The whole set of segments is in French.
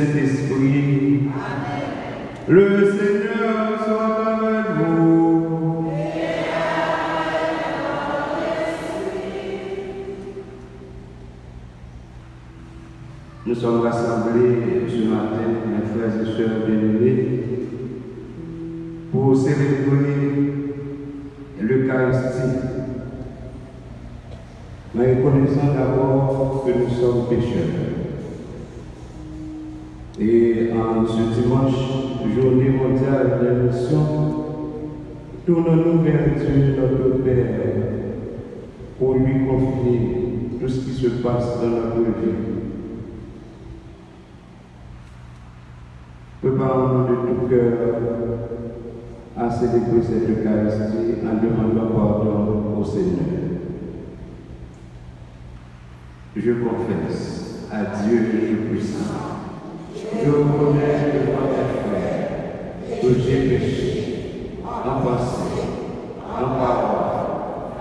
Saint-Esprit. Le Seigneur soit avec vous. Nous sommes rassemblés ce matin, mes frères et sœurs bien-aimés, pour célébrer l'Eucharistie. Mais reconnaissons d'abord que nous sommes pécheurs. Et en ce dimanche, journée mondiale de la mission, tournons-nous vers Dieu, notre Père, pour lui confier tout ce qui se passe dans notre vie. Préparons-nous de tout cœur à célébrer cette Eucharistie en demandant pardon au Seigneur. Je confesse à Dieu le Tout-Puissant. Je reconnais devant mes frères que j'ai péché en pensée, en parole,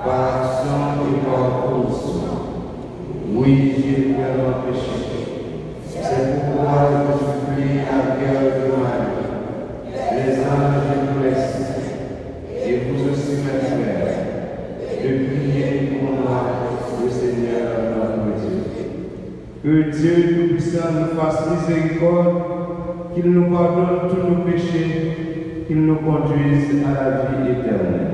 par action et par omission. Oui, j'ai vraiment péché. C'est pourquoi je supplie à cœur de Marie, les anges et les saints, et vous aussi mes frères, de prier pour moi, le Seigneur notre Dieu. Que Dieu Tout-Puissant nous fasse miséricorde, qu'il nous pardonne tous nos péchés, qu'il nous conduise à la vie éternelle.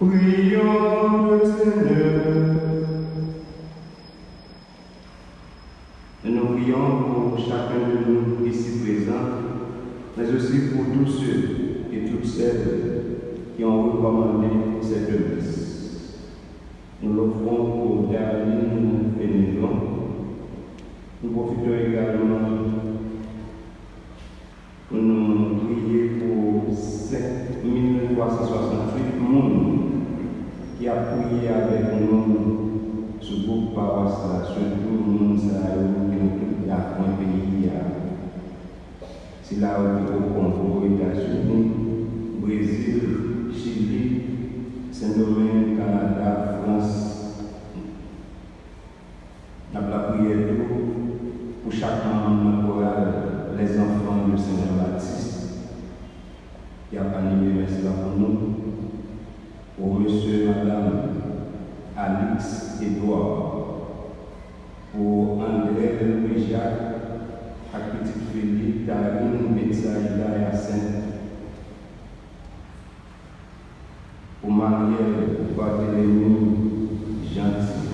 Prions le Seigneur. Nous prions pour chacun de nous ici présents, mais aussi pour tous ceux et toutes celles qui ont recommandé cette messe. Nous l'offrons pour Darline Fénédon. Nous profitons également pour nous prier pour 5368 monde qui a prié avec nous ce groupe paroisse, surtout le monde qui a un pays. C'est là où au Congo, États-Unis, Brésil, Chili, Saint-Domingue, Canada, France. Nous avons la prière pour chaque membre choral, les enfants du Seigneur Baptiste, qui a animé merci pour nous, pour monsieur et madame Alix Edouard, pour André Louis-Jacques, à Petite Philippe, Karine, Betsaïda et Hyacinthe, pour Marielle, Barthélémy, Gentil,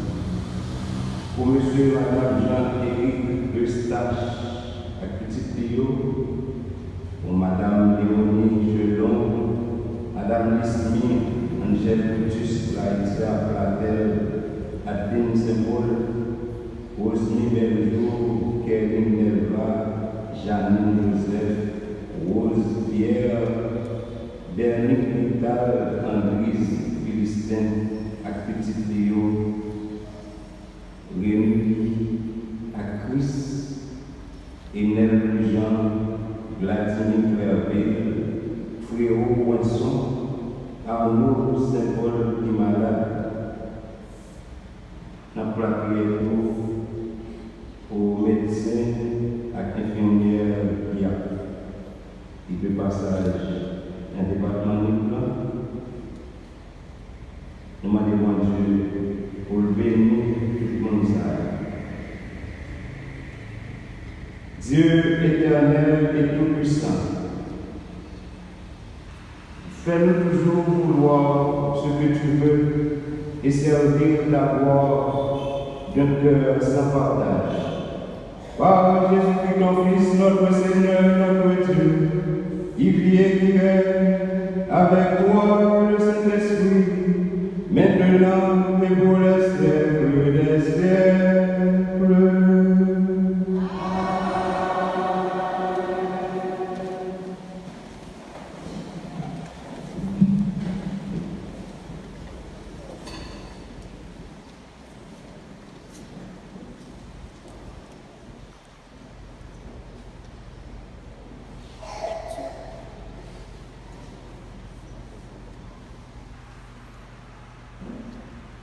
pour monsieur et madame Jean-Éric Eustache, à Petite Théo, pour madame Léonie Gelon, madame Lismi, Angèle Brutus, Laïtia Platel, Adeline Saint-Paul, Rosny Beljo, Kevin Nelva, Janine Joseph, Rose Pierre, Bernick Vital, Andrise Philistin, à Petite Léo, Rémi, à Chris, Enel Jean, Vladimir Verville, Frérot Poisson, Arnaud Saint-Paul qui est malade. Nous avons la prière aux médecins et infirmières qui de passage un département libre. Nous demandons à Dieu pour le bénir tout le monde. Dieu éternel et tout-puissant, fais-nous toujours vouloir ce que tu veux et servir ta gloire d'un cœur sans partage. Par Jésus-Christ, ton Fils, notre Seigneur, notre Dieu, qui vit et qui règne avec toi le Saint-Esprit, maintenant et pour les siècles des siècles.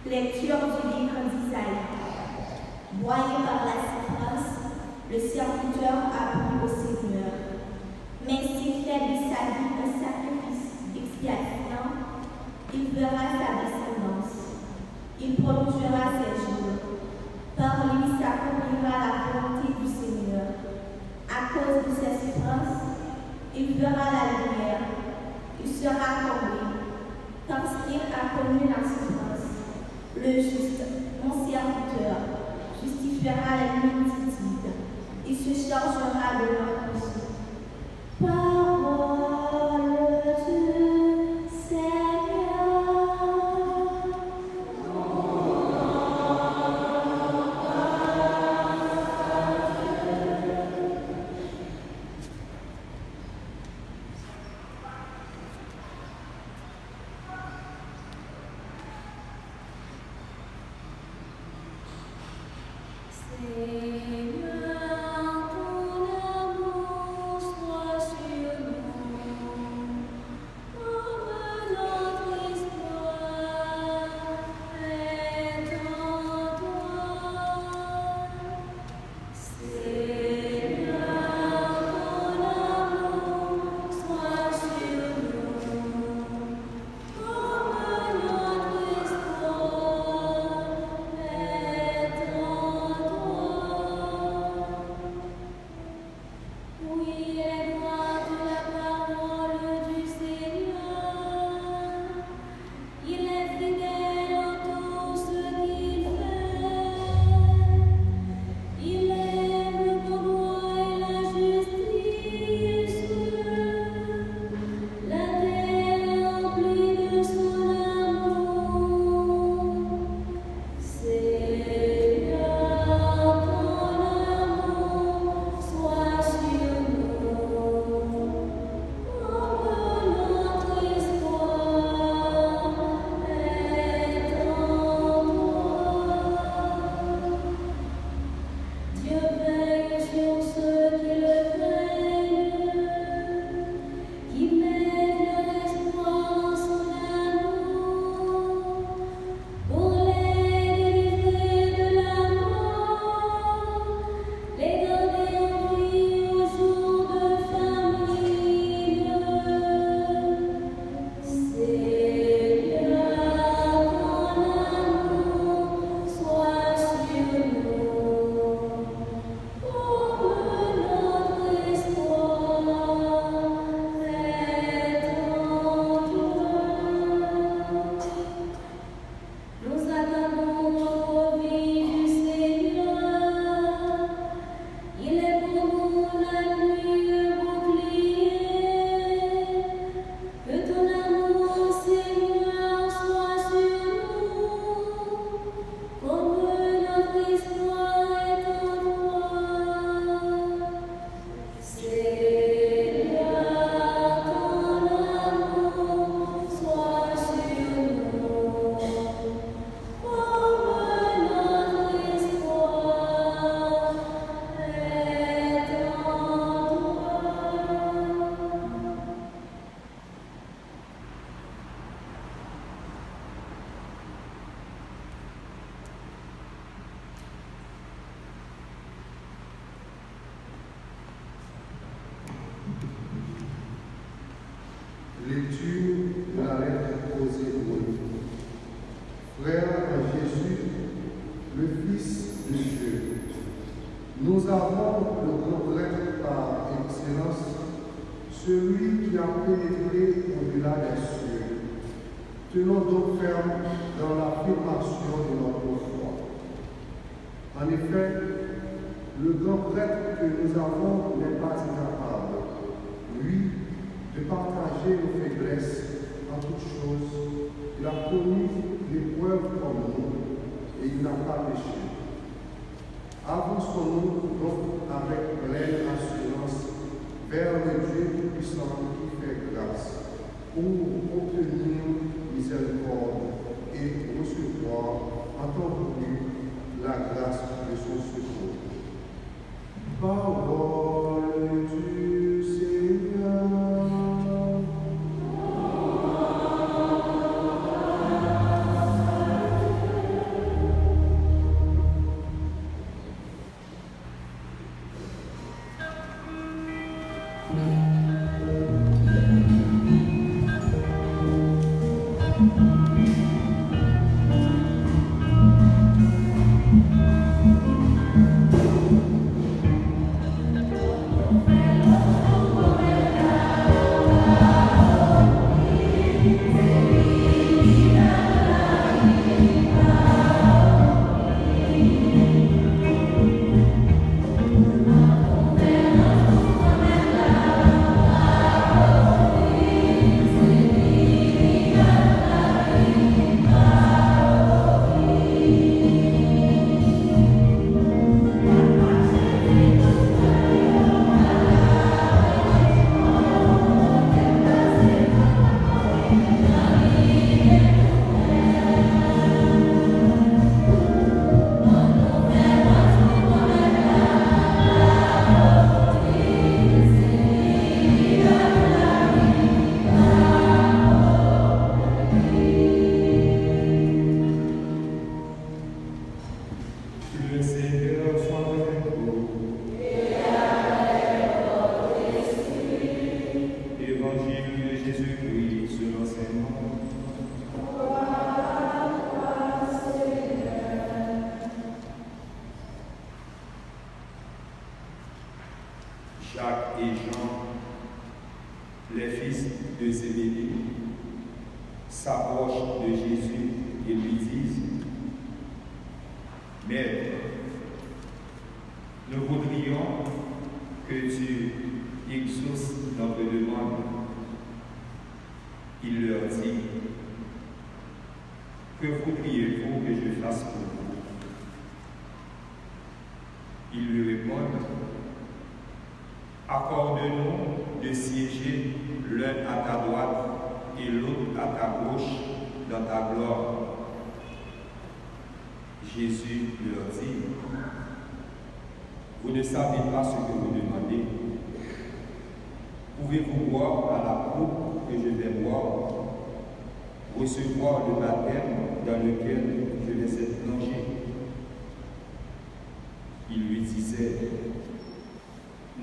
Lecture du livre d'Isaïe. Broyé par la souffrance, le serviteur a pris au Seigneur. Mais s'il fait de sa vie un sacrifice d'expiation, il verra sa descendance. Il prolongera ses jours. Par lui s'accomplira la volonté du Seigneur. À cause de ses souffrances, il verra la lumière. Il sera comblé, parce qu'il a connu la souffrance. Le juste, mon serviteur, justifiera les multitudes. Il se chargera de leurs péchés. Parole du Seigneur. Seigneur, ton amour Lecture de la lettre aux Hébreux. Frères en Jésus, le Fils de Dieu, nous avons le grand prêtre par excellence, celui qui a pénétré au-delà des cieux. Tenons donc ferme dans l'affirmation de notre foi. En effet, le grand prêtre que nous avons n'est pas incapable, lui, de partager nos faiblesses en toutes choses. Il a connu l'épreuve comme nous et il n'a pas péché. Avançons-nous donc avec pleine assurance vers le Dieu Tout-Puissant qui fait grâce pour obtenir miséricorde et recevoir en temps voulu la grâce de son secours. Parole du Seigneur. Jacques et Jean, les fils de Zébédée, s'approchent de Jésus et lui disent: Maître, nous voudrions que tu exauces notre demande. Il leur dit: Que voudriez-vous que je fasse pour vous? Ils lui répondent: Accorde-nous de siéger l'un à ta droite et l'autre à ta gauche dans ta gloire. Jésus leur dit: Vous ne savez pas ce que vous demandez. Pouvez-vous boire à la coupe que je vais boire, recevoir le baptême dans lequel je vais être plongé? Il lui disait: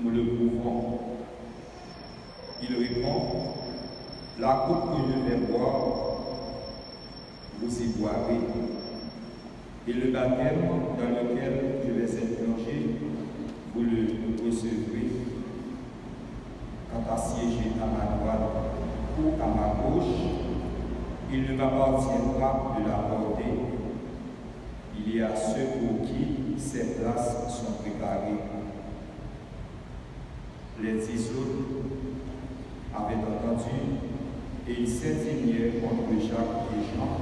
Nous le pouvons. Il répond: La coupe que je vais boire, vous y boirez, et le baptême dans lequel je vais être plongé, vous le recevrez. Quant à siéger à ma droite ou à ma gauche, il ne m'appartiendra de l'accorder. Il y a ceux pour qui ces places sont préparées. Les 10 autres avaient entendu et ils s'indignèrent contre Jacques et Jean.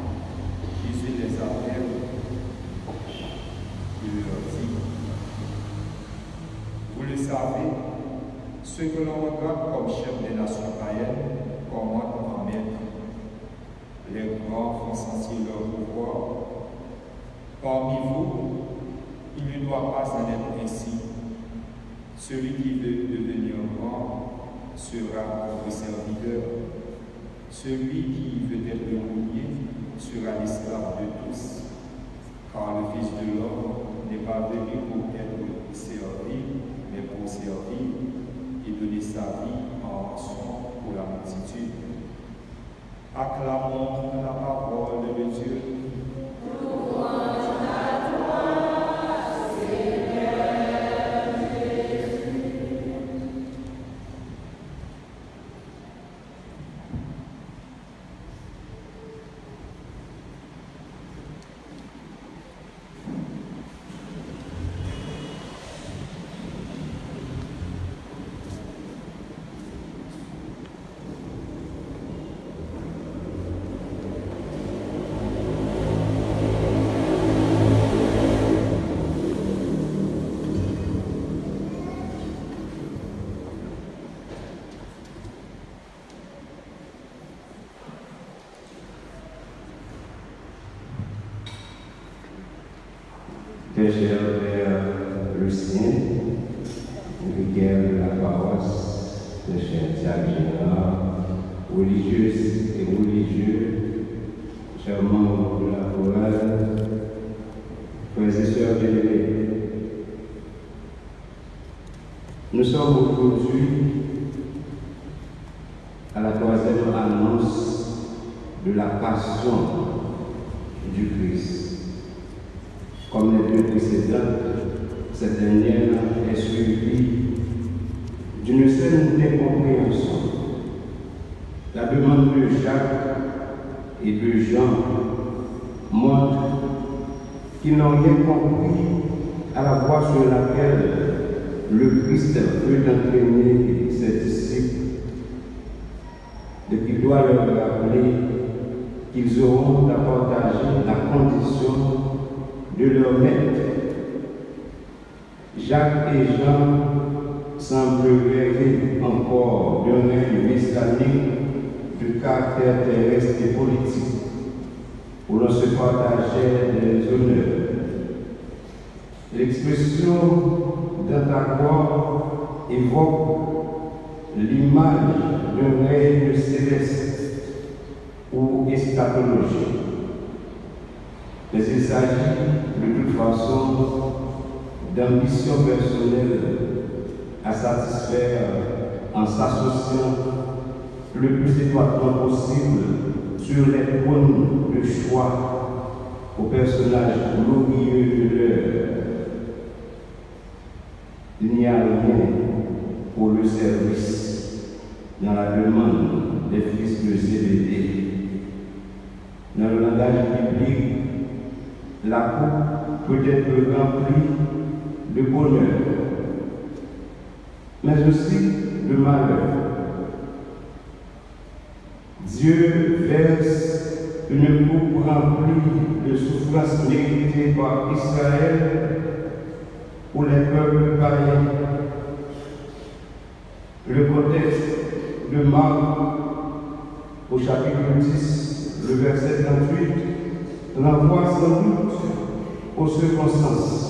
Jésus les appelle. Il leur dit: Vous le savez, ceux que l'on regarde comme chefs des nations païennes commandent en maître. Les grands font sentir leur pouvoir. Parmi vous, il ne doit pas en être ainsi. Celui qui veut devenir grand sera votre serviteur. Celui qui veut être le premier sera l'esclave de tous. Car le Fils de l'homme n'est pas venu pour être servi, mais pour servir et donner sa vie en rançon pour la multitude. Acclamons la parole de Dieu. Très cher Père Lucien, vicaire de la paroisse, très cher Jacques Gérard, religieuses et religieux, chers membres de la chorale, frères et sœurs bien-aimés, nous sommes aujourd'hui à la troisième annonce de la passion du Christ. Comme les deux précédentes, cette dernière est suivie d'une scène d'incompréhension. La demande de Jacques et de Jean montre qu'ils n'ont rien compris à la voie sur laquelle le Christ veut entraîner ses disciples, et qu'il doit leur rappeler qu'ils auront à partager la condition de leur maître. Jacques et Jean semblent rêver encore d'un règne messianique de caractère terrestre et politique, où l'on se partageait des honneurs. L'expression dans ta gloire évoque l'image d'un règne céleste ou eschatologique. Mais il s'agit de toute façon d'ambition personnelle à satisfaire en s'associant le plus étroitement possible sur les trônes de choix aux personnages glorieux de l'heure. Il n'y a rien pour le service dans la demande des fils de Zébédée. Dans le langage biblique, la coupe peut être remplie de bonheur, mais aussi de malheur. Dieu verse une coupe remplie de souffrances méritées par Israël ou les peuples païens. Le contexte de Marc au chapitre 10, le verset 38, renvoie sans doute aux circonstances.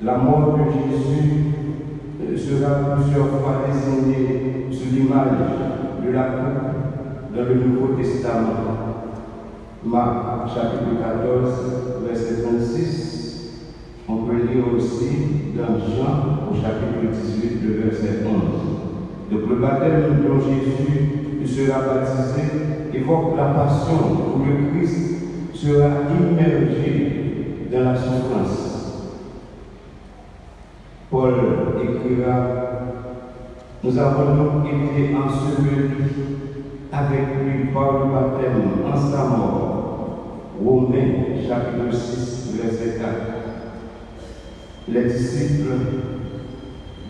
La mort de Jésus sera plusieurs fois désignée sous l'image de la coupe dans le Nouveau Testament. Marc chapitre 14, verset 36. On peut lire aussi dans Jean au chapitre 18, le verset 11. Donc le baptême dont Jésus sera baptisé évoque la passion où le Christ sera immergé dans la souffrance. Paul écrira: nous avons donc été ensevelis avec lui par le baptême en sa mort. Romains chapitre 6, verset 4. Les disciples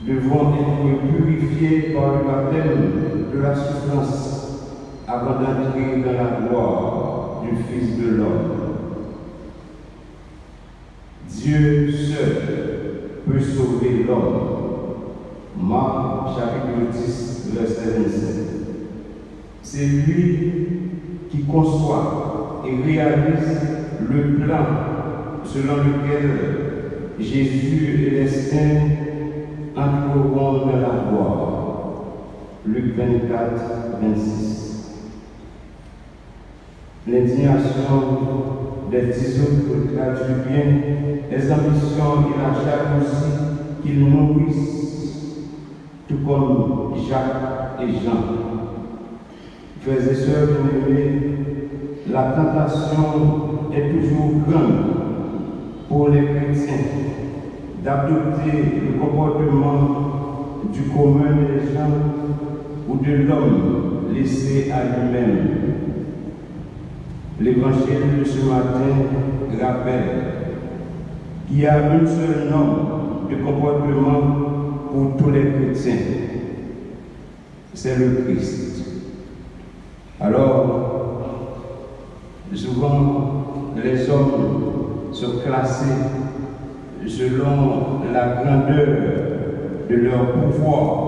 devront être purifiés par le baptême de la souffrance avant d'entrer dans la gloire du Fils de l'homme. Dieu seul peut sauver l'homme. Marc chapitre 10, verset 27. C'est lui qui conçoit et réalise le plan selon lequel Jésus et les saints entreront dans la gloire. Luc 24, 26. L'indignation des 10 autres traduit bien les ambitions et la jalousie qu'ils nourrissent, tout comme Jacques et Jean. Frères et sœurs bien-aimés, la tentation est toujours grande pour les chrétiens d'adopter le comportement du commun des gens ou de l'homme laissé à lui-même. L'évangile de ce matin rappelle qu'il y a une seule norme de comportement pour tous les chrétiens. C'est le Christ. Alors, souvent, les hommes sont classés selon la grandeur de leur pouvoir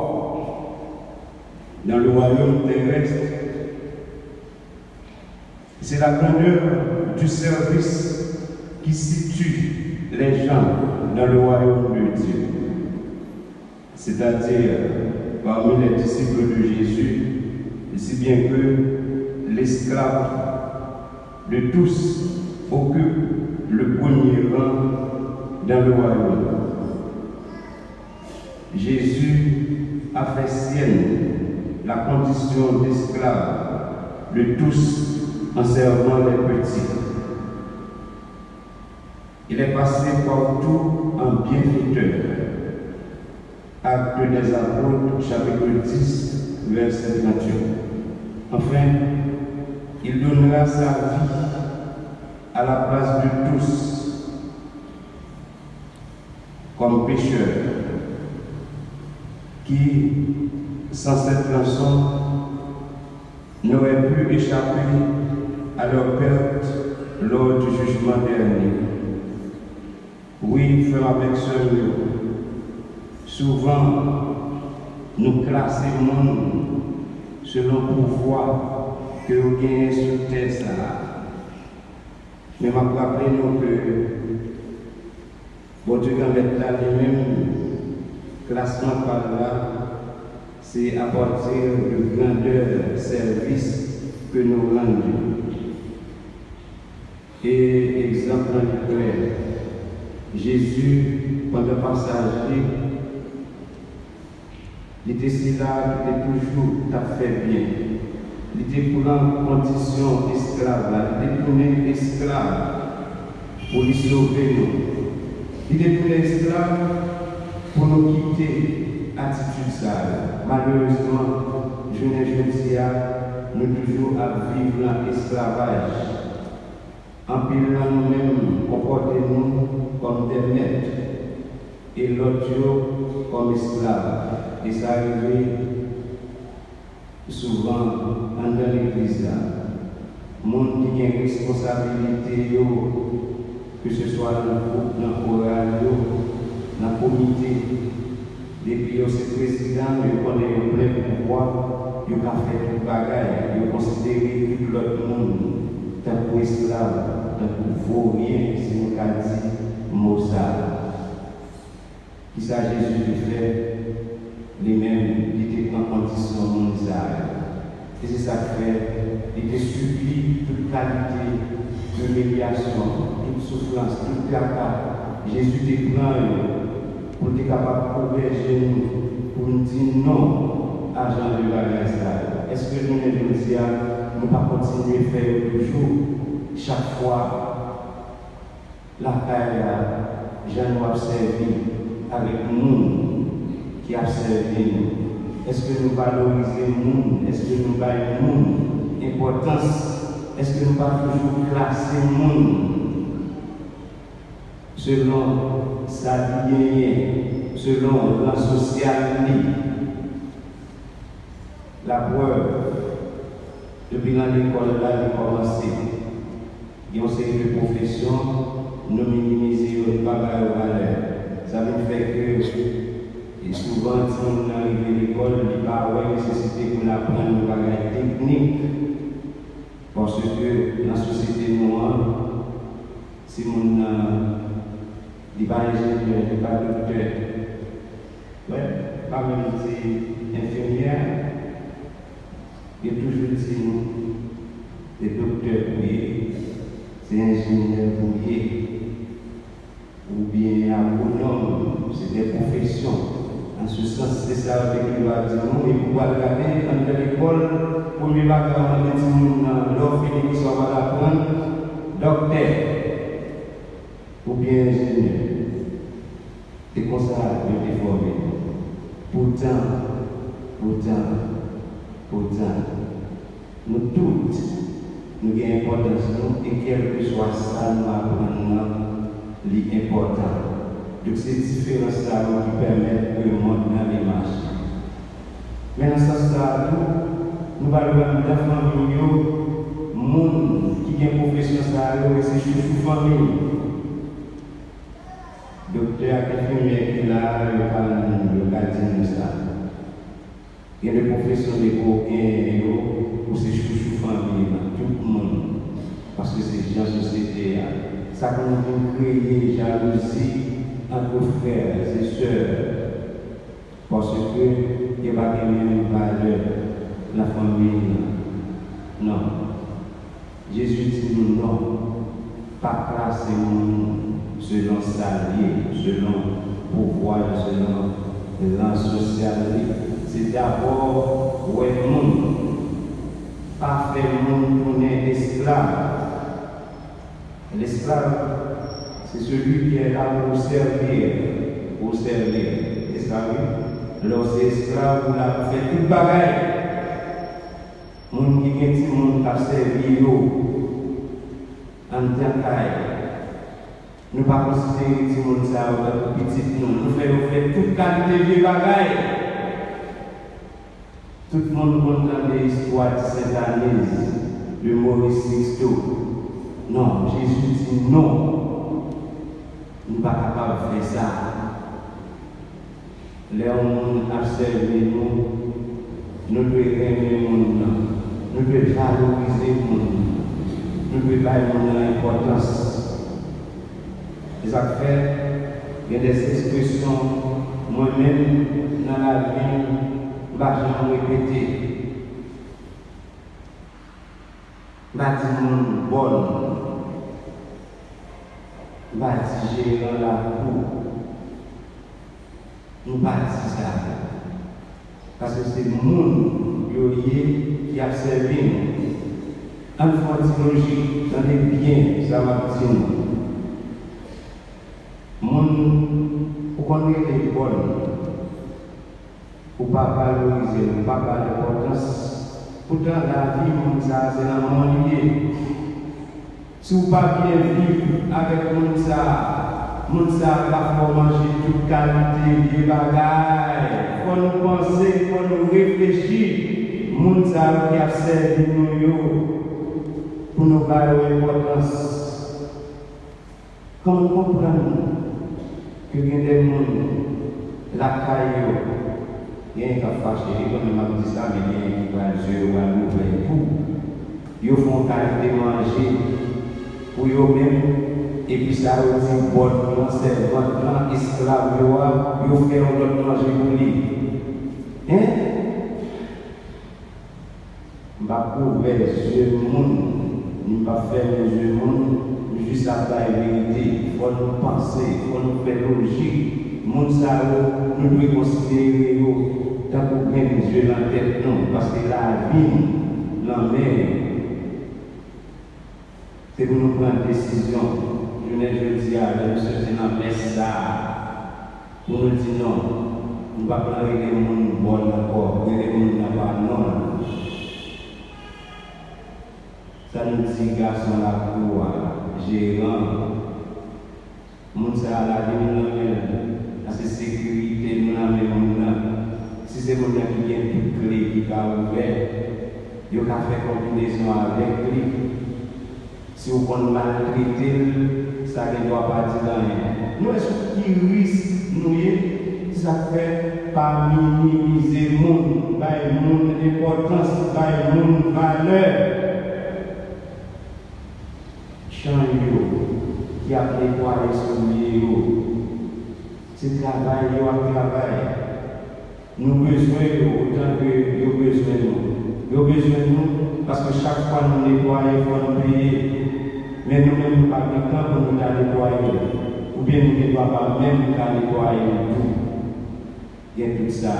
dans le royaume terrestre. C'est la grandeur du service qui situe les gens dans le royaume de Dieu. C'est-à-dire, parmi les disciples de Jésus, si bien que l'esclave de tous occupe le premier rang dans le royaume. Jésus a fait sienne la condition d'esclave de tous en servant les petits. Il est passé partout en bienfaiteur. Actes des Apôtres, chapitre 10, verset 28. Enfin, il donnera sa vie à la place de tous, comme pécheur, qui, sans cette rançon, n'aurait pu échapper à leur perte lors du jugement dernier. Oui, frère avec sœur, souvent nous classons selon le pouvoir que vous gagnez sur terre. Mais je me rappelle que bon Dieu quand mettre là lui-même classement par là, c'est à partir de grandeur service que nous rendons. Et exemple clair, Jésus, pendant le passage, il était si là, il était toujours tout à fait bien. Il était pour la condition esclave, il était pour esclave pour lui sauver nous. Il était pour esclave pour nous quitter attitude sale. Malheureusement, je ne dis pas, nous toujours à vivre dans l'esclavage. En pilant nous-mêmes, comportez-nous comme des maîtres et l'autre comme esclaves. Et ça arrive souvent dans l'église. Les gens qui ont une responsabilité, que ce soit dans le groupe, dans le choral, dans le comité, depuis ce président, ils connaissent plein pouvoir, ils ont fait tout le bagage, ils ont considéré tout l'autre monde tant pour esclave, tant pour vaurien, si on a dit Mozart. Qui ça Jésus de faire, lui-même, il était en condition mondiale. Et c'est ça qui fait, il te supplie toute qualité d'humiliation, toute souffrance, toute cata. Jésus te prend pour être capable de protéger nous, pour nous dire non à Jean de Valençay. Est-ce que nous ne nous pas continuer à faire toujours, chaque fois, la caille, Jean nous a servi avec nous qui a servi nous? Est-ce que nous valorisons nous? Est-ce que nous donnons nous importance? Est-ce que nous pas toujours classer nous selon sa vie, selon la socialité? La preuve, depuis l'école là, il a commencé. Il y a une série de professions, nous minimiser pas mal de valeur. Ça veut faire que et souvent, si on arrive à l'école, il n'y a pas de nécessité pour apprendre une bagage technique. Parce que dans la société noire, si on n'est pas ingénieur, n'est pas docteur, pas même si infirmière, il y a toujours dit des docteurs bouillés, c'est ingénieur bouillé, ou bien agronome, c'est des professions en ce sens, c'est ça avec le bâtiment. Et pour regarder dans l'école, pour me battre dans les gens, l'offre qui soit mal apprendre, docteur ou bien ingénieur. C'est comme ça que je suis formé. Pourtant, nous toutes, nous avons importance et quel que soit ça, nous apprenons l'important. Donc c'est différent ça qui permet que le monde n'aille marche. Mais dans ce sens-là, nous allons dans famille, le monde qui a une profession, c'est sous famille. Docteur, infirmière qui là, le gardien de ça. Il y a des professions de coquins, ou c'est sous famille, tout le monde. Parce que c'est dans la société. Ça peut créer jalousie entre frères et sœurs, parce que il n'y a pas de même valeur la famille. Non. Jésus dit nous non, pas classer selon salarié, selon pouvoir, selon l'an social. C'est d'abord où est le monde, pas faire le monde pour un esclave. L'esclave, c'est celui qui est là pour servir. C'est ça, oui. Lorsque esclave, vous l'avez fait tout pareil. Moun qui est petit monde qui a servi en tant qu'aille. Nous ne pas considérer que tout le monde ça petit nous faisons toute qualité de bagaille. Tout le monde entend des histoires de Saint-Anise, de Maurice Sixto. Non, Jésus dit non. Nous ne sommes pas capables de faire ça. Les hommes observent nous devons aimer le monde, nous devons valoriser le monde, nous devons donner le monde l'importance. Les affaires, il y a des expressions, moi-même, dans la vie, je ne vais jamais répéter. Je vais dire bonne. Je vais dire gérer la cour. Nous ne vais pas dire ça. Parce que c'est le monde qui a servi nous. En phonologie, dans les biens, ça va dire. Pour qu'on ait les bonnes, pour ne pas valoriser, pour ne pas avoir d'importance. Pourtant, la vie, c'est un monde lié. Si vous ne pas bien vivre avec le monde, va manger toute qualité de bagaille. Il faut nous penser, il faut nous réfléchir. Le monde qui a servi nous pour nous donner l'importance. Comment comprendre que il y a des gens, la caillou, il y a un qui a fâché, comme je m'ai dit ça, mais il y a un qui va jouer à l'ouvrir tout. Ils font qualité manger pour eux-mêmes, et puis ça aussi, bon, c'est votre esclave, ils font d'autres manger pour lui. Hein? Je ne vais pas couvrir les yeux du monde, je ne vais pas faire les yeux du monde. Juste à la vérité, il faut nous penser, il faut nous faire logique. Nous devons considérer tant que bien les yeux dans la tête, non, parce que la vie, la mer, c'est pour nous prendre une décision. Je ne dis à la société dans la ça, pour nous dire non, nous ne pouvons pas régler le monde bon encore, régler le monde n'a non. Ça nous dit garçon la cour. Gérant, mon ça la vie, la sécurité, si c'est mon qui vient toute clé qui va ouvert, il a fait combinaison avec lui. Si vous pouvez maltraiter, ça ne doit pas dire rien. Nous, est-ce qui risque, nous, ça fait pas minimiser le monde, le monde d'importance, le monde valeur. Qui a préparé son milieu. C'est travail, il y a travail. Nous avons besoin autant que nous avons besoin de nous. Nous avons besoin de nous parce que chaque fois nous nettoyons, il faut nous payer. Mais nous-mêmes, nous n'avons pas de temps pour nous nettoyer. Ou bien nous ne nettoyons pas même nous nettoyer tout. Il il y a tout ça.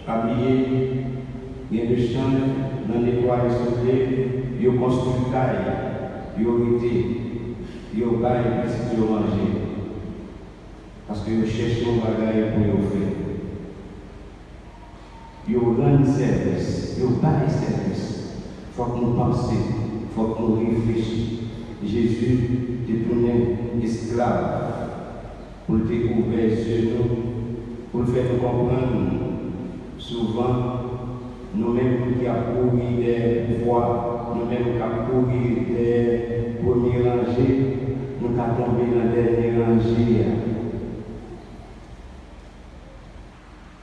Habillé, il y a des champs, dans les toits isolés, il y a construit une taille, il y a été, il y a bail, il y a manger. Parce que je cherche un bagage pour y offrir. Il y a un service, il y a un service. Il faut que nous pensions, il faut que nous réfléchissions. Jésus est tourné esclave pour te ouvrir sur nous, pour faire nous comprendre. Souvent, nous-mêmes qui avons couru des voies, nous-mêmes qui avons couru des premiers rangées, nous avons tombé dans la dernière rangée.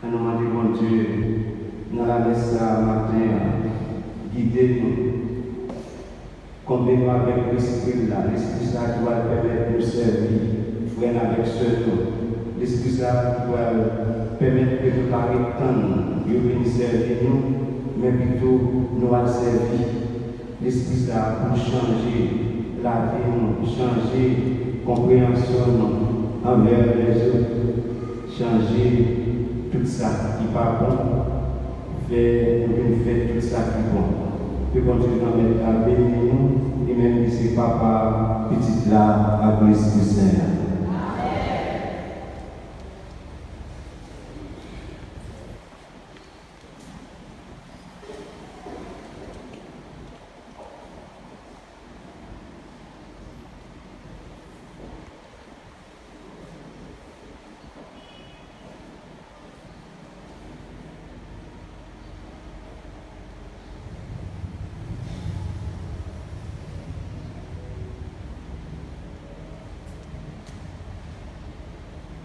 Nous demandons, mon Dieu, nous allons laisser ça matin, guider nous. Combien avec l'esprit là, l'esprit ça qui va permettre de nous servir, frère avec ceux nous. L'esprit ça qui va permettre que nous arrêtons, de venir servir nous, mais plutôt nous à servir. L'esprit ça pour changer la vie, nous, changer la compréhension nous, envers les autres, changer tout ça qui n'est pas bon, faire tout ça qui est bon. Que continuer à mettre à bénir nous, et même si c'est papa, petit là, à l'Esprit Saint.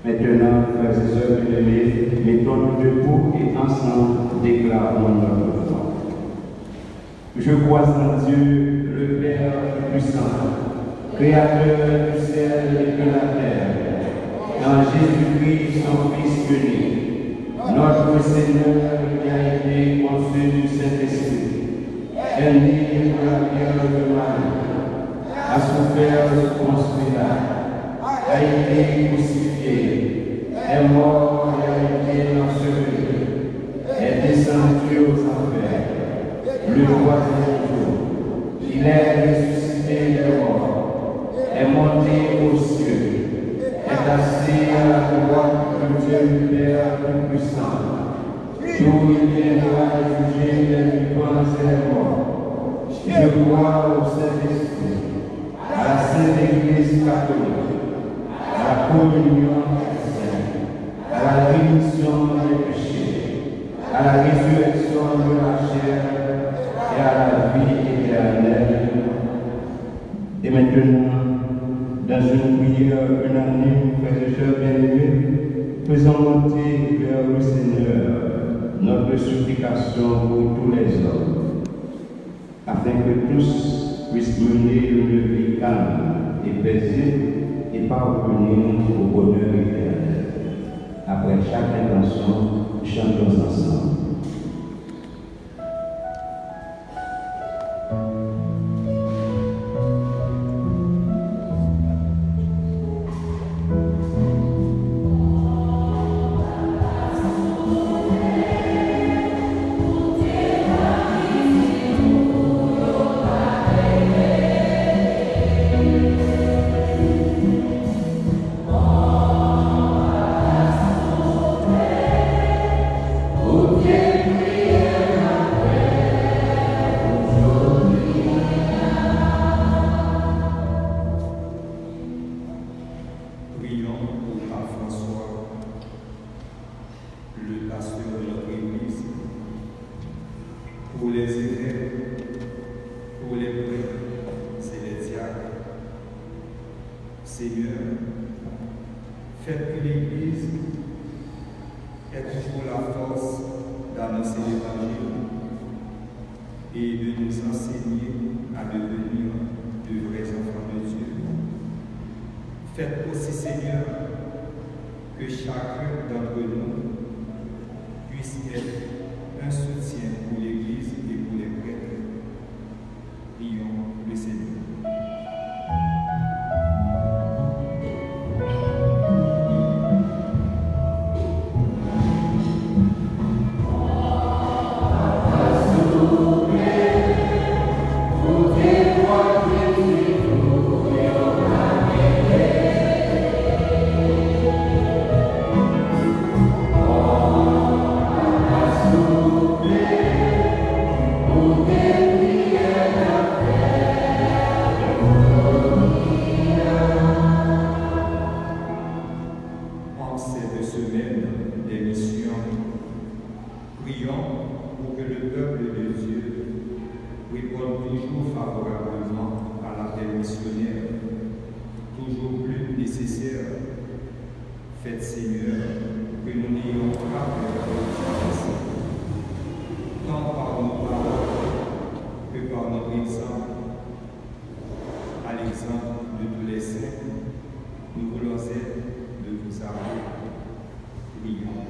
Maintenant, frères et sœurs bien-aimés, mettons-nous debout et ensemble déclarons notre foi. Je crois en Dieu, le Père puissant, Créateur du ciel et de la terre, dans Jésus-Christ, son Fils unique, notre Seigneur qui a été conçu du Saint-Esprit, est né de la Vierge Marie, a souffert sous Ponce Pilate, a été crucifié, est mort et a été enseveli, est descendu aux enfers, le troisième jour, il est ressuscité des morts, est monté aux cieux, est assis à la droite de Dieu Père Tout-Puissant, d'où il viendra juger les vivants et les morts. Je crois au Saint-Esprit, à la Sainte Église catholique, à la communion des saints, à la rémission des péchés, à la résurrection de la chair et à la vie éternelle. Et maintenant, dans une prière unanime, frères et sœurs bien-aimés, faisons monter vers le Seigneur notre supplication pour tous les hommes, afin que tous puissent mener une vie calme et paisible et parvenir au bonheur éternel. Après chaque intention, chantons ensemble. favorablement à l'appel missionnaire, toujours plus nécessaire. Faites, Seigneur, que nous n'ayons pas peur de tant par nos paroles que par notre exemple. À l'exemple de tous les saints, nous voulons être de vous armer. Prions.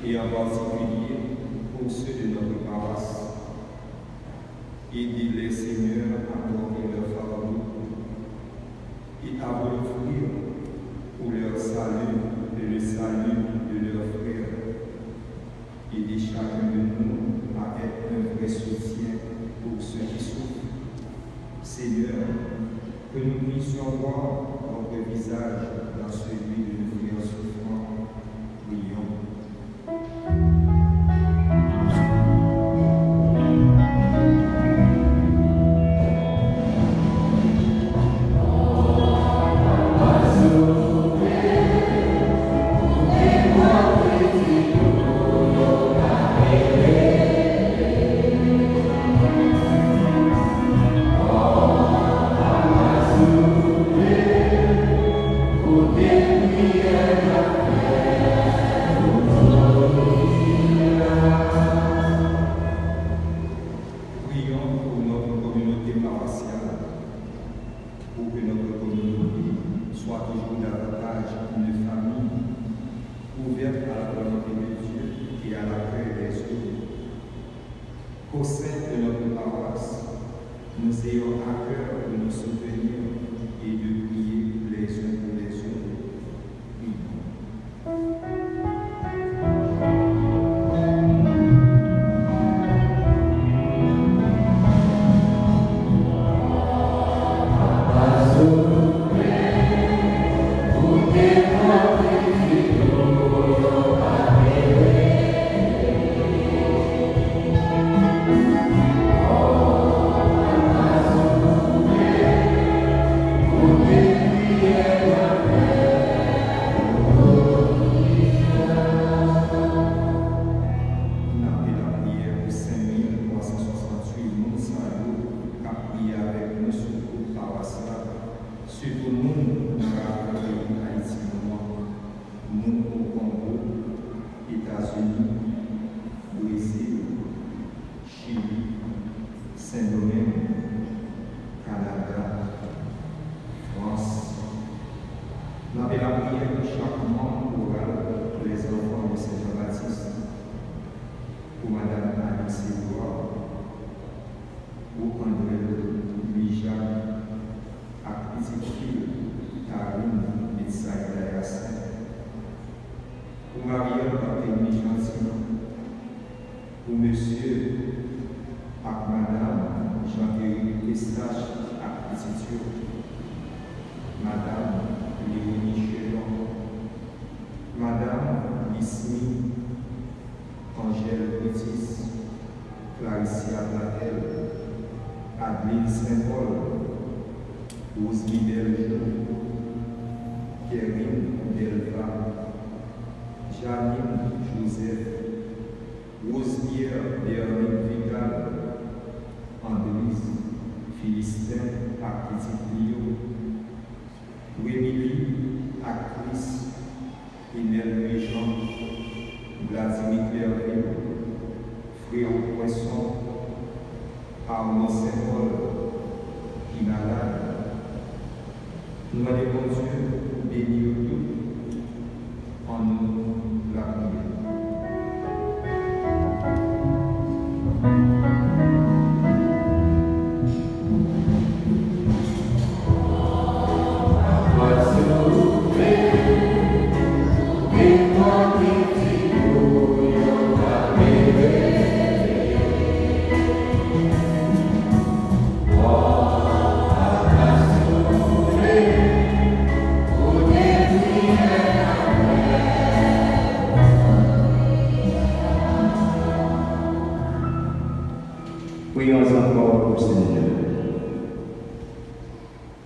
Et en particulier pour ceux de notre paroisse. Aidez-les, Seigneur, à porter leur fardeau et à vous l'offrir pour leur salut et le salut de leurs frères. Aidez chacun de nous à être un vrai soutien pour ceux qui souffrent. Seigneur, que nous puissions voir votre visage dans celui de nos frères souffrants. Prions. Au sein de notre paroisse, nous ayons à cœur de nous soutenir et de prier les uns pour les autres. Pour monsieur, ak madame, Jean-Guéry Estache ak Petitur, madame Léonie Chelon, madame Lismi, Angèle Petit, Claricia Blatel, Adeline Saint-Paul, Rosely Deljoux, Kérine Delva, Janine Joseph, Rosepierre Bernard Vigal, Andrése Philistin ak Petit Clio, Émilie ak Chris, Inel Méjean, Vladimir Clerville, Frère Poisson, Arnaud Saint-Paul, Kinala. Nous demandons Dieu pour bénir tout en nous la prière. We Prions encore au Seigneur.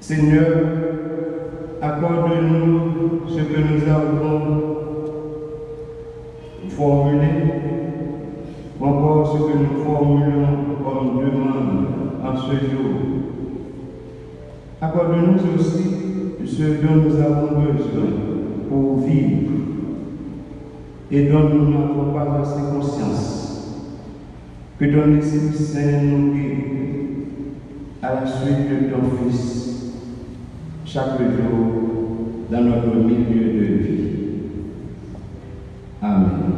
Seigneur, accorde-nous ce que nous avons formulé, encore ce que nous formulons comme demande en ce jour. Accorde-nous aussi ce dont nous avons besoin pour vivre et dont nous n'avons pas assez conscience. Que ton Esprit Saint nous guide à la suite de ton Fils chaque jour dans notre milieu de vie. Amen.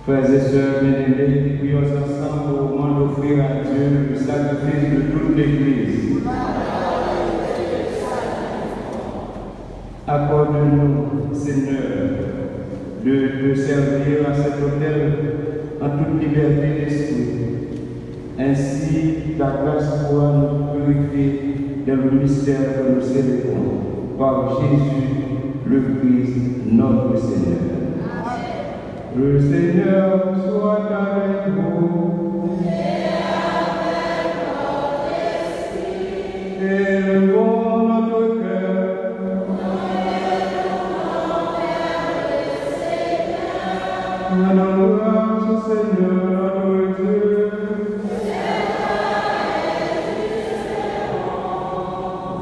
Frères et sœurs bien-aimés, prions ensemble au moment d'offrir à Dieu le sacrifice de toute l'Église. Accorde-nous, Seigneur, de servir à cet autel en toute liberté d'esprit. Ainsi, ta grâce pourra nous purifier dans le mystère que nous célébrons par Jésus, le Christ, notre Seigneur. Le Seigneur soit avec vous. Élevons notre cœur. Rendons grâce au Seigneur notre Dieu.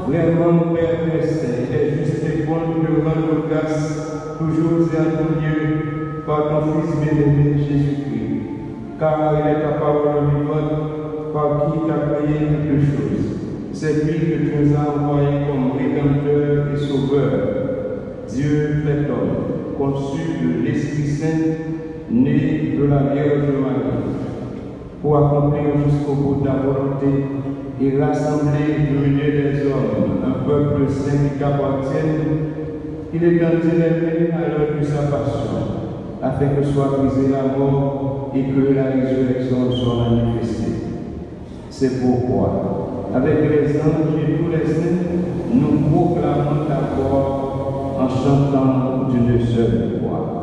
Vraiment, Père très saint, il est juste et bon de rendre grâce toujours et à ton Dieu par ton Fils bien-aimé Jésus-Christ, car il est ta parole vivante par qui tu as créé toutes choses. C'est lui que tu nous as envoyé comme Rédempteur et Sauveur, Dieu fait homme, conçu de l'Esprit Saint, né de la Vierge Marie, pour accomplir jusqu'au bout de la volonté et rassembler du milieu des hommes un peuple saint qui t'appartienne. Il est élevé à l'heure de sa passion, afin que soit brisée la mort et que la résurrection soit manifestée. C'est pourquoi, avec les anges et tous les saints, nous proclamons ta voix en chantant d'une seule voix.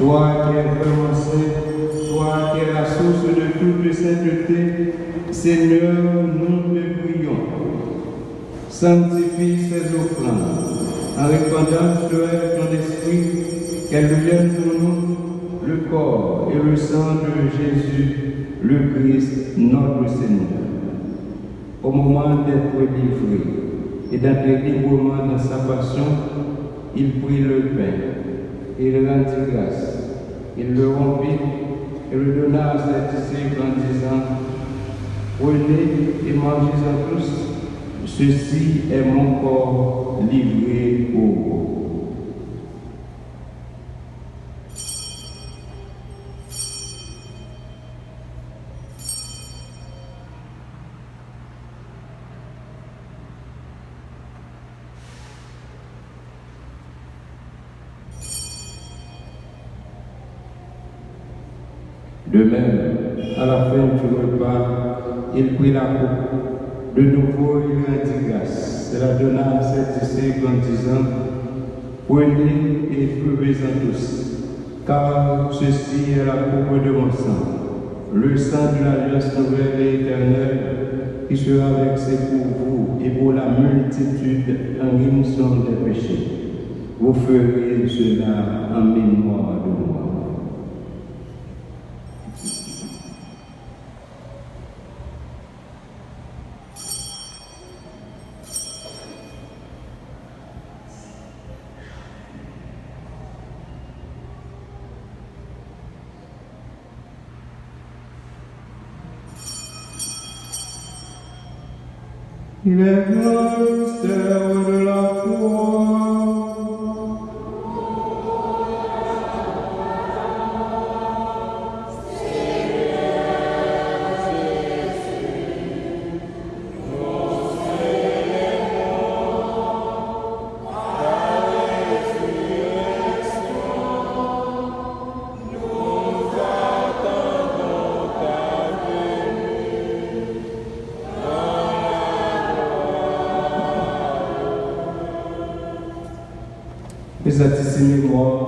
Toi qui es vraiment saint, toi qui es la source de toute sainteté, Seigneur, nous te prions. Sanctifie ces offrandes, en répandant sur elles ton esprit, qu'elles deviennent pour nous le corps et le sang de Jésus, le Christ, notre Seigneur. Au moment d'être livré et d'un délivrement dans sa passion, il prit le pain. Il rendit grâce, il le rompit et le donna à ses disciples en disant: prenez et mangez-en tous, ceci est mon corps livré pour vous. De même, à la fin du repas, il prit la coupe. De nouveau, il rendit grâce. Il la donna à ses disciples en disant: prenez et buvez-en tous, car ceci est la coupe de mon sang, le sang de l'alliance nouvelle et éternelle, qui sera versé pour vous et pour la multitude en rémission des péchés. Vous ferez cela en mémoire de moi. Il est grand le mystère de la foi. Les satisfaits mémoire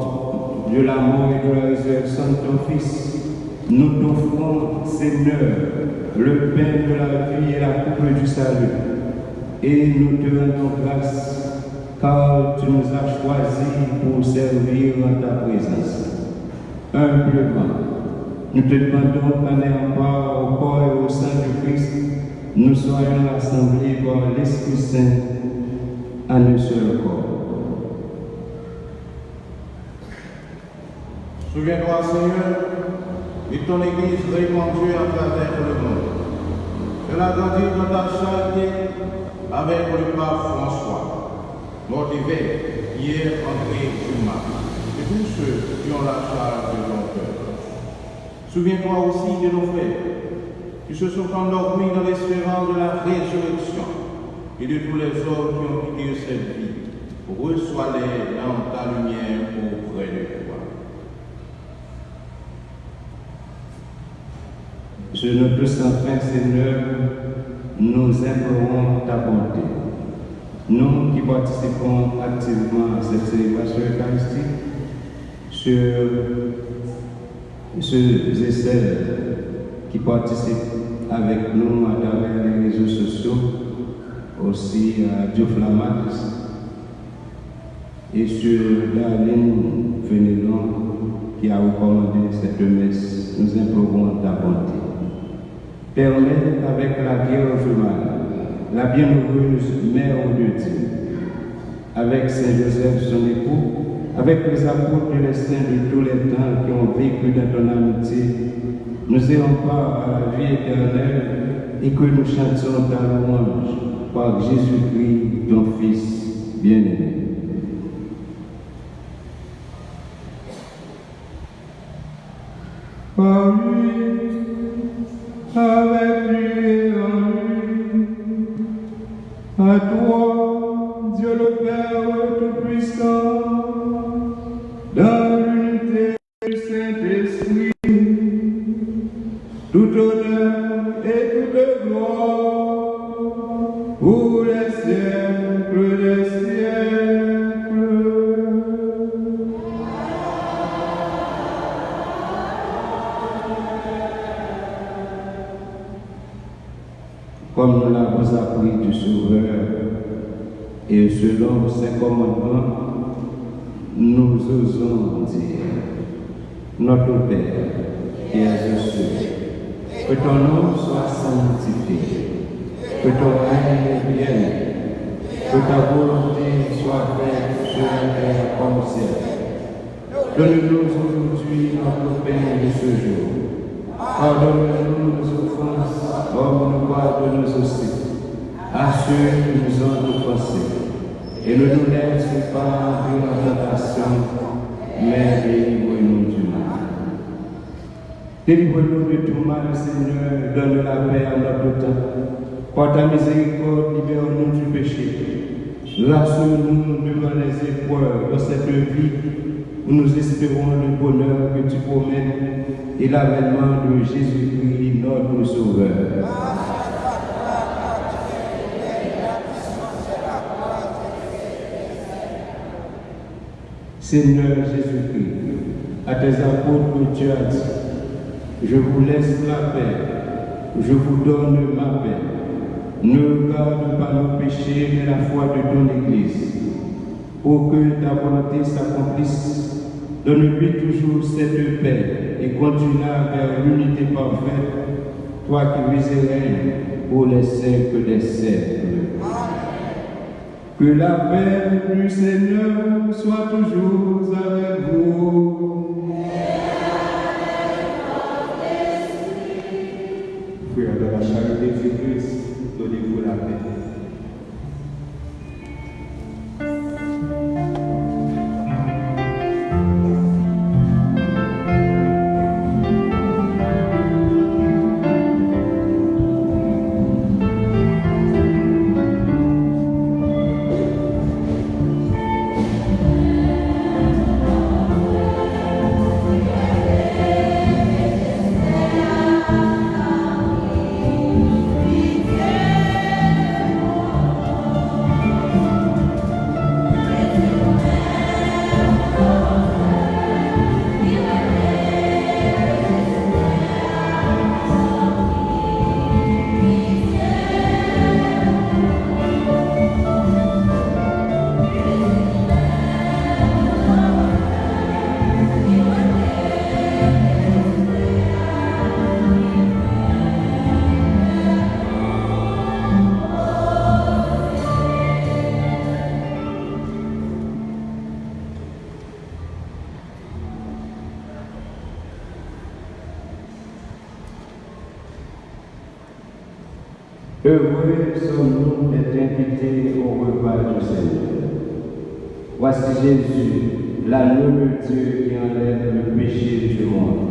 de la mort et de la résurrection de ton Fils, nous t'offrons, Seigneur, le pain de la vie et la coupe du salut. Et nous te rendons grâce, car tu nous as choisis pour servir en ta présence. Humblement, nous te demandons qu'en ayant part au corps et au sang du Christ, nous soyons rassemblés par l'Esprit Saint en un seul corps. Souviens-toi, Seigneur, de ton Église répandue à travers le monde. Elle a grandi dans ta charité avec le pape François, notre évêque, hier André Dumas, et tous ceux qui ont la charge de ton cœur. Souviens-toi aussi de nos frères qui se sont endormis dans l'espérance de la résurrection et de tous les hommes qui ont quitté cette vie. Reçois-les dans ta lumière auprès de toi. Sur notre sans fin, Seigneur, nous implorons ta bonté. Nous qui participons activement à cette célébration eucharistique, sur ceux et celles qui participent avec nous à travers les réseaux sociaux, aussi à Dieu Flamax, et sur Darlene Fenelon qui a recommandé cette messe, nous implorons ta bonté. Permets avec la Vierge Marie, la bienheureuse Mère de Dieu, avec Saint Joseph son époux, avec les apôtres et les saints de tous les temps qui ont vécu dans ton amitié, nous ayons part à la vie éternelle et que nous chantions ta louange par Jésus-Christ, ton Fils bien-aimé. Par lui, avec lui et en lui, à toi, Dieu le Père Tout-Puissant, dans l'unité du Saint-Esprit, tout honneur et toute gloire, pour les siècles des siècles. Comme nous l'avons appris du Sauveur, et selon ses commandements, nous osons dire, notre Père, qui es aux cieux, que ton nom soit sanctifié, que ton règne vienne, que ta volonté soit faite sur la terre comme au ciel. Donne-nous aujourd'hui notre pain de ce jour. Pardonne-nous nos offenses, comme nous pardonnons aussi à ceux qui nous ont offensés. Et ne nous laisse pas entrer en tentation, mais délivre-nous du mal. Délivre-nous de tout mal, Seigneur, donne la paix à notre temps. Par ta miséricorde, libère-nous du péché. Rassure-nous devant les épreuves de cette vie où nous espérons le bonheur que tu promets et l'avènement de Jésus-Christ, notre Sauveur. Seigneur Jésus-Christ, à tes apôtres tu as dit, je vous laisse la paix, je vous donne ma paix. Ne garde pas nos péchés, mais la foi de ton Église. Pour que ta volonté s'accomplisse, donne-lui toujours cette paix et conduis-la vers l'unité parfaite, toi qui vis et règnes pour les siècles des siècles. Que la paix du Seigneur soit toujours avec vous. Frères de la charité du Christ, donnez-vous la paix. Heureux sommes-nous d'être invités au repas du Seigneur. Voici Jésus, l'agneau de Dieu qui enlève le péché du monde.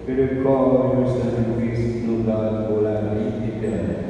Que le corps et le sang du Christ nous gardent pour la vie éternelle.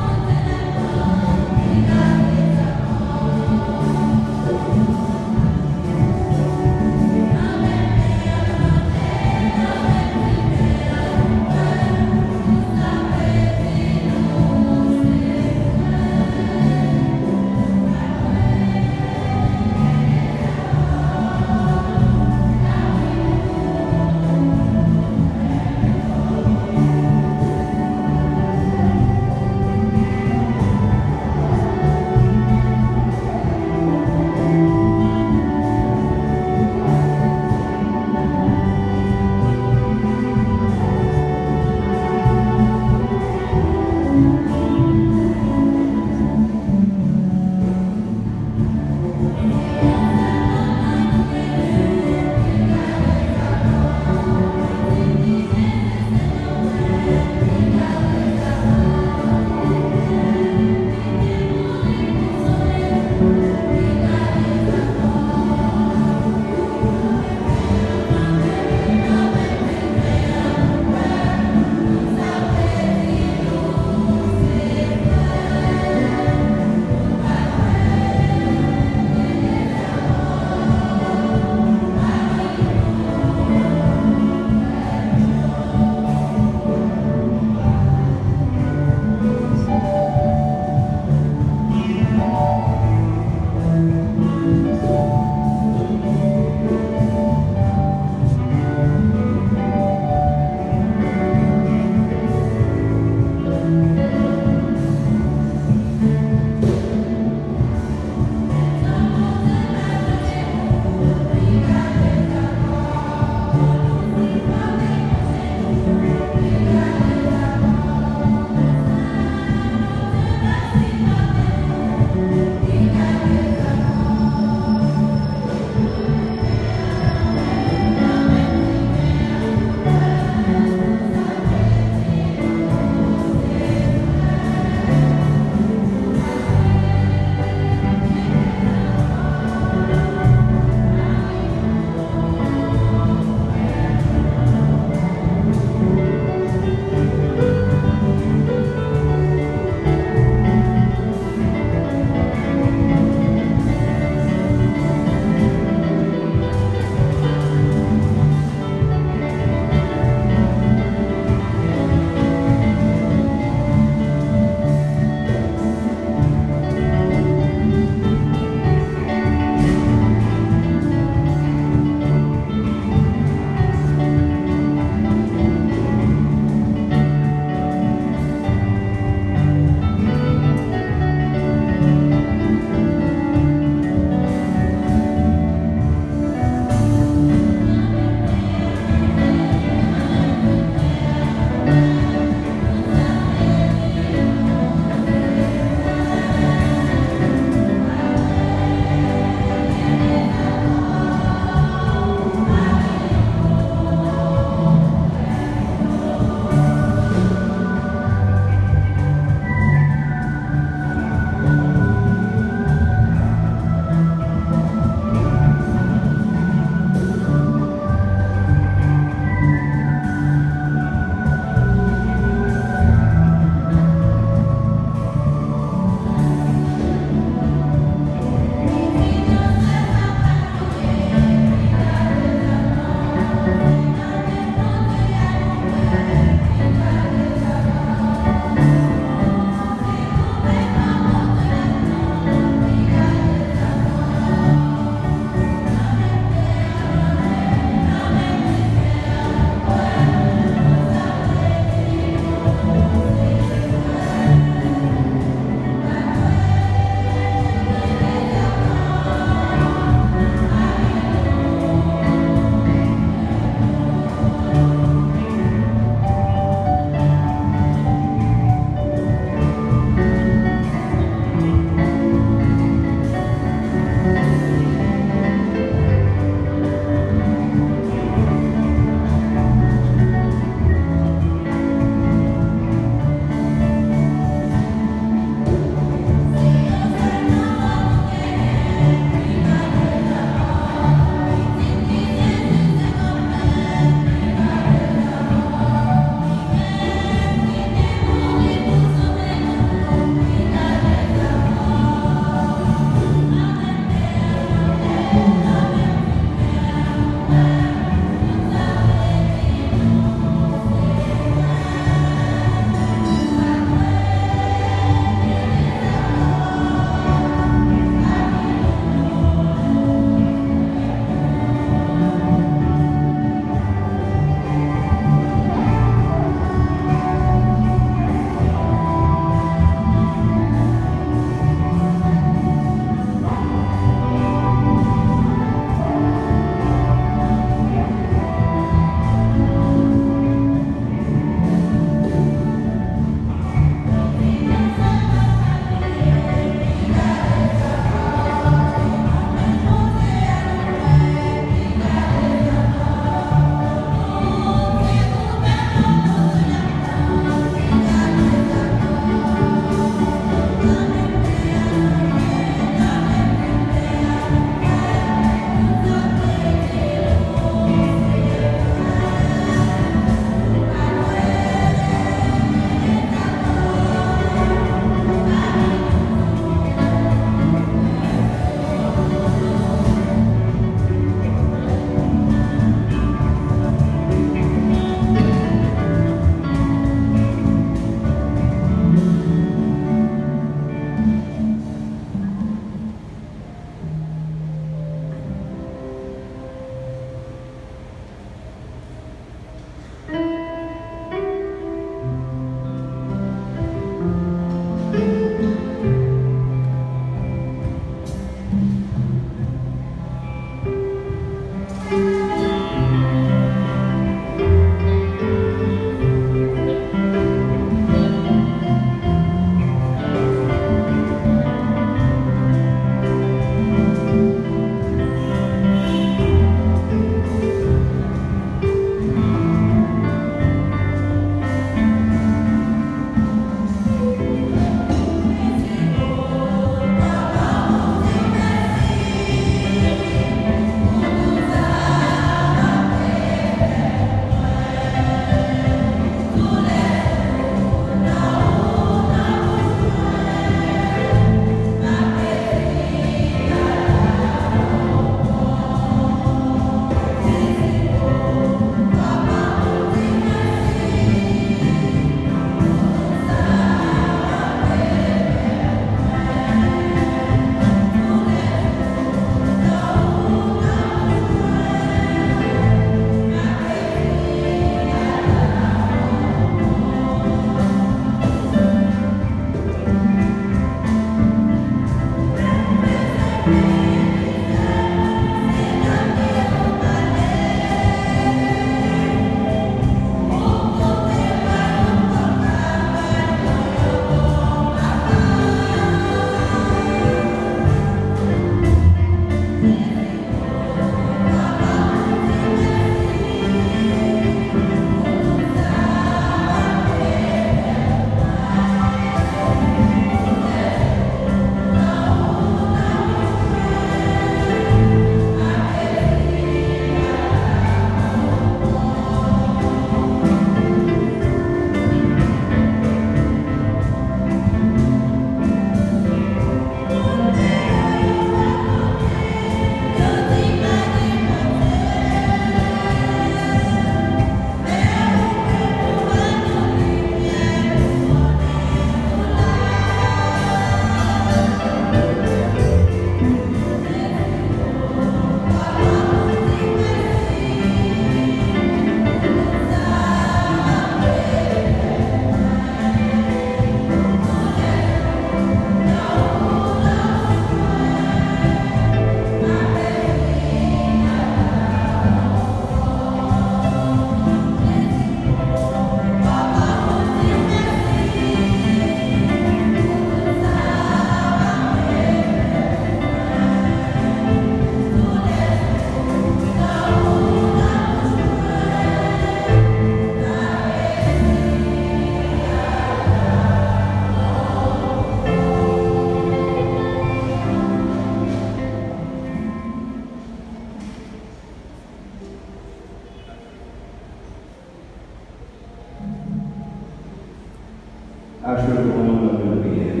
Achevons notre prière.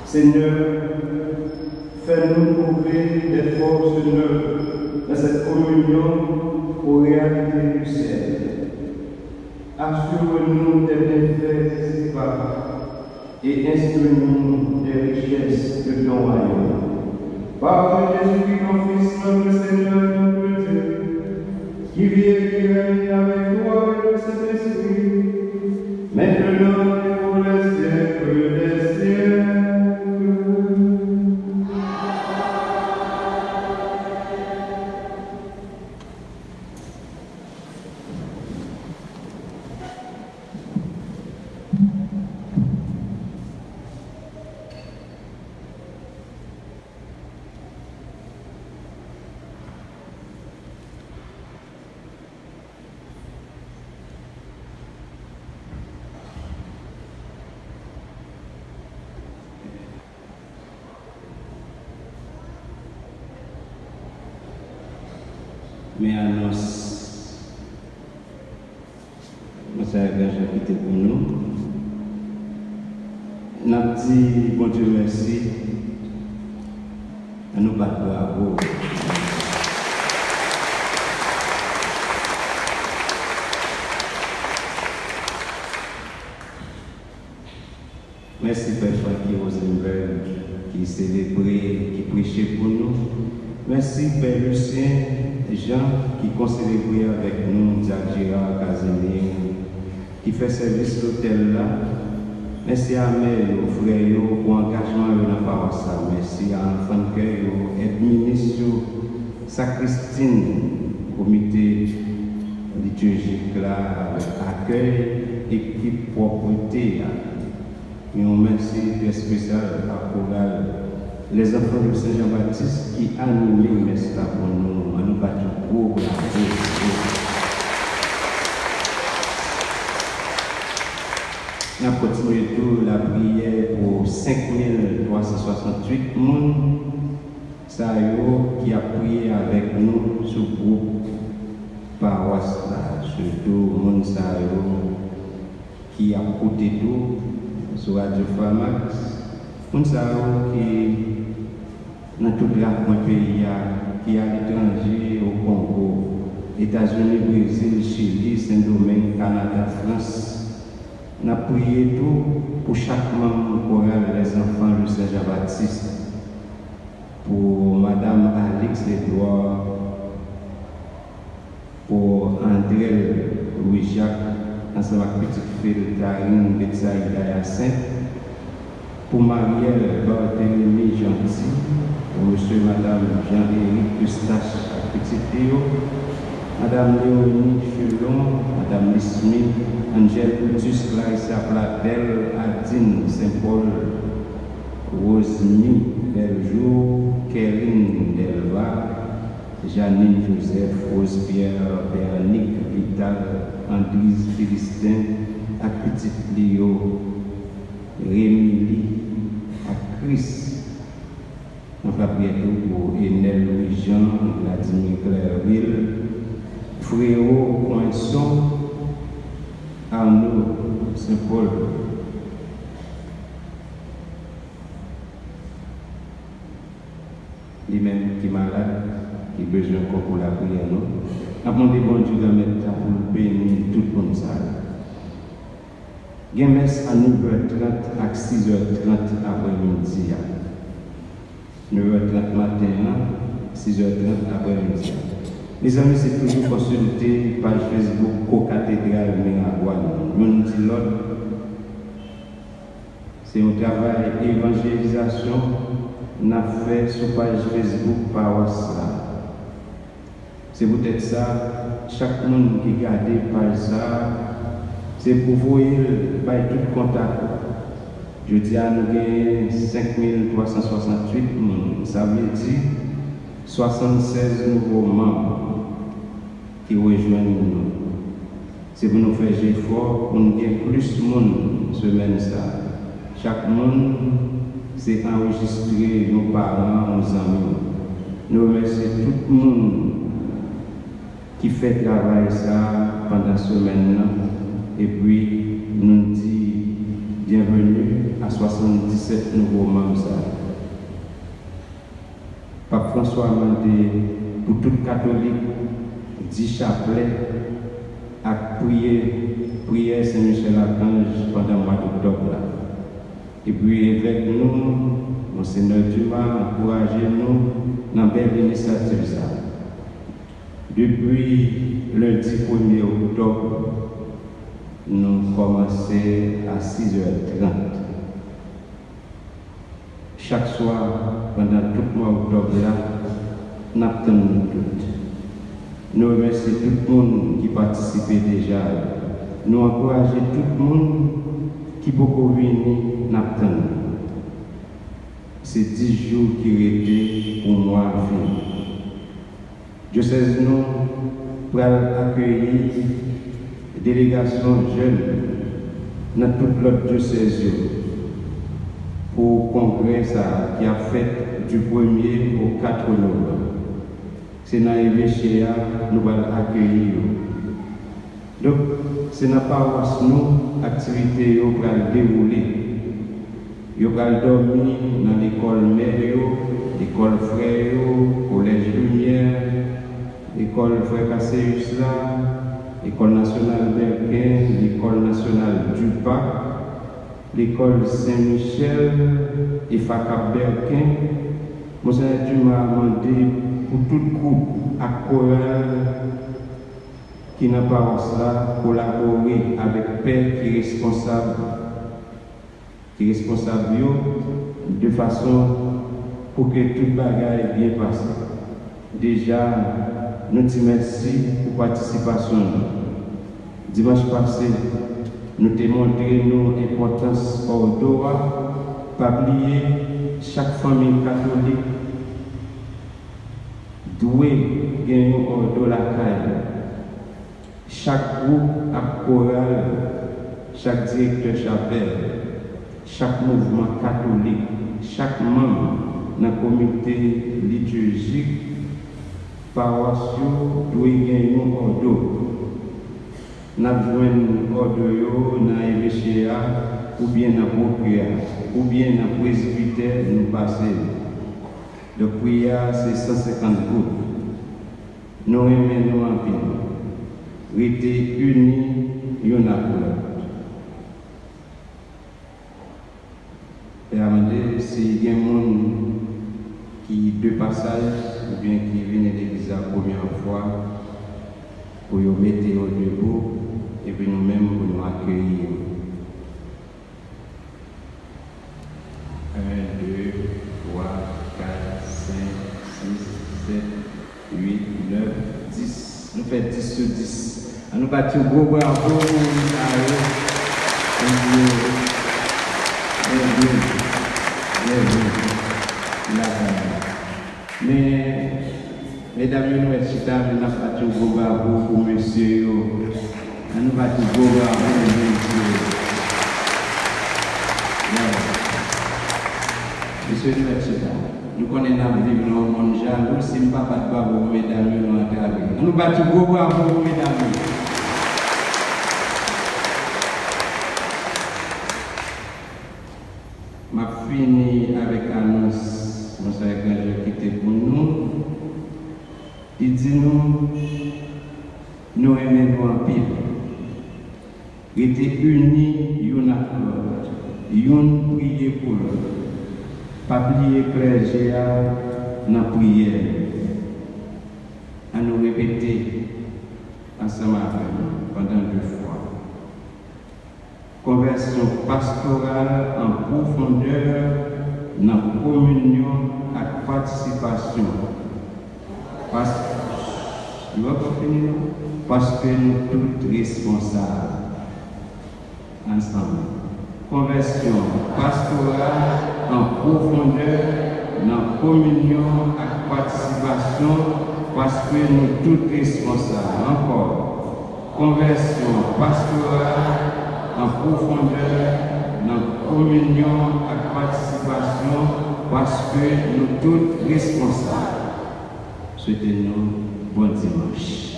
Seigneur, fais-nous trouver des forces neuves dans cette communion aux réalités du ciel. Assure-nous des bienfaits ici-bas et instruis-nous des richesses de ton royaume. Par Jésus-Christ, ton Fils, notre Seigneur, notre Dieu, qui vit et qui règne avec toi et le Saint-Esprit, maintenant et pour les siècles des siècles. Mais annonce, ça a quitté pour nous. Nous dit bon Dieu merci, à nous battre bravo. Merci Père qui Rosenberg, qui célébrait, qui prêchait pour nous. Merci Père Lucien, Jean qui concélébrait avec nous, Jacques Gérard Casimir, qui fait service l'hôtel là. Merci à mes frères pour l'engagement de la parole. Merci à l'enfant de cœur, aide-ministre, Sacristine, comité liturgique là, avec accueil, équipe propreté. Et on merci très spécial à Chorale, les enfants de Saint-Jean-Baptiste qui animent le message pour nous, à nous battre pour la Nous avons continué tout la prière pour 5368 personnes qui a prié avec nous sur le groupe paroisse, surtout les qui a coûté tout sur Radio Pharmax, les qui dans tout le pays, qui à l'étranger, au Congo, États-Unis, Brésil, Chili, Saint-Domingue, Canada, France. Nous avons prié tout pour chaque membre chorale les enfants de Saint-Jean-Baptiste, pour Madame Alix Edouard, pour André Louis-Jacques, ensemble avec petite fille Tarine Betsaïda Yacine, pour Marielle Barthélemy Gentil, pour Monsieur et Madame Jean-Éric Eustache, petite Théo, Madame Léonie Chulon, Madame Lismith, Angèle Brutus, Clarissa Platel, Adine Saint-Paul, Rosemy Beljour, Kérine Delva, Janine Joseph, Rose-Pierre, Véronique Vital, Andrise Philistin, à Petite Léo, Rémilie, à Chris. On va prier pour Enel Louis-Jean, Vladimir Clairville, Fréau Poinçon, Arnaud Saint-Paul. Lui-même qui est malade, qui a besoin encore pour la prière. Nous avons demandé bon Dieu de mettre pour bénir tout le monde. Il y a une messe à 9h30 à 6h30 après-midi. 9h30 matin, 6h30 après-midi. Les amis, c'est toujours consulter la page Facebook Co-Cathédrale Miragouane. Nous dit l'autre, c'est un travail d'évangélisation qu'on a fait sur la page Facebook Paroisse. C'est peut-être ça, chaque monde qui regarde la page ça, c'est pour vous par tout contact. Je dis à nous avons 5368 personnes, ça veut dire 76 nouveaux membres qui rejoignent nous. C'est pour nous faire effort pour nous gagner plus de monde semaine ça. Chaque monde, c'est enregistrer nos parents, nos amis. Nous remercions tout le monde qui fait travail ça pendant la semaine. Et puis, nous dit bienvenue à 77 nouveaux membres. Pape François a demandé pour tout catholique 10 chapelets à prier Saint-Michel-Archange pendant le mois d'octobre. Et puis, avec nous, Monseigneur Dumas, encouragez-nous dans la belle initiative. Depuis lundi 1er octobre, nous commençons à 6h30. Chaque soir, pendant tout le mois d'octobre, nous attendons toutes. Nous remercions tout le monde qui participait déjà. Nous encourageons tout le monde qui peut venir nous attendre. C'est 10 jours qui étaient pour moi à venir. Je sais nous pour accueillir des délégations jeunes dans toute l'autre diocèse pour le congrès qui a fait du 1er au 4 novembre. C'est dans l'évêché nous allons accueillir. Donc, c'est dans la paroisse nous, l'activité va dérouler. Vous allez dormir dans l'école mère, l'école frère, collège Lumière, l'école frère Casséus, l'école nationale Berquin, l'école nationale Dupac, l'école Saint-Michel et FACAP Berquin. Monseigneur Dumas a demandé pour tout groupe à chorale qui n'a pas cela collaborer avec Père qui est responsable de façon pour que tout bagage bien passé. Déjà, nous te remercions pour la participation. Dimanche passé, nous te montré l'importance de pas oublier chaque famille catholique doit gagner un de la caille. Chaque groupe a chorale, chaque directeur chapelle, chaque mouvement catholique, chaque membre dans le comité liturgique, paroissiaux doit gagner un ordre. Nous avons un ordre dans l'évêché ou bien dans la prière, ou bien dans le presbytère, nous passons. Le prière, c'est 150 groupes. Nous aimons en pile. Rester unis, il y en a pour et à si il y a des gens qui de passage ou bien qui viennent de l'église la première fois pour nous mettre au debout et puis nous-mêmes pour nous accueillir. 1, 2, 3, 4, 5, 6, 7, 8, 9, 10. Nous faisons 10 sur 10. Nous battons gros bravo mais, mesdames et messieurs, nous battons gros bravo pour monsieur. Nous battons gros bravo pour monsieur. Monsieur le Maître, nous connaissons vivre dans le monde jaloux, si nous ne battons pas bravo, mesdames et messieurs. Nous battons gros bravo, mesdames. Je finis avec l'annonce, Monsieur Archange qui était pour nous. Il dit nous aimons en pile. Il était unis, une à l'autre, une prier pour l'autre. Pas oublier clergé dans la prière. À nous répéter ensemble pendant 2 fois. Conversion pastorale en profondeur dans la communion et participation. Parce que nous tous responsables. Ensemble. Conversion pastorale en profondeur dans la communion et participation. Parce que nous tous responsables. Encore. Conversion pastorale en profondeur, dans communion et participation, parce que nous tous responsables. Souhaitez-nous bon dimanche.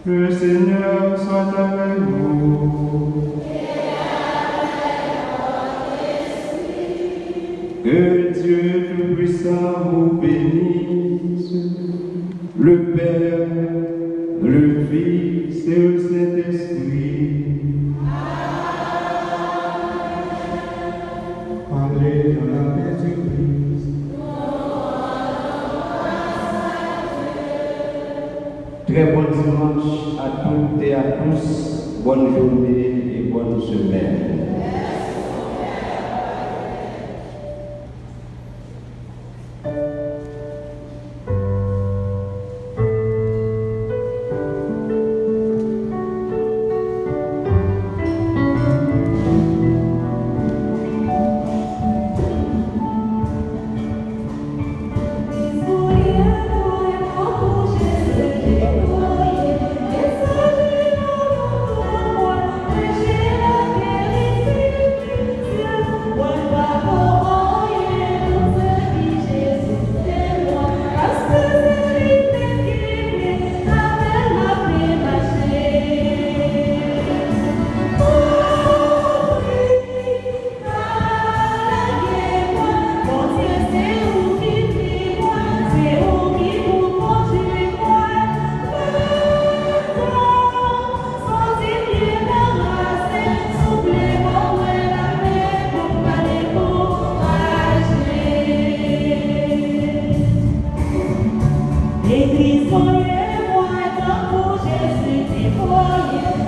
Le Seigneur soit avec vous. Que Dieu Tout-Puissant vous bénisse, le Père, le Fils et le Saint-Esprit. Allez dans la paix du Christ. Très bon dimanche à toutes et à tous. Bonne journée et bonne semaine. Écris, soyez-moi, tant pour Jésus, déployez.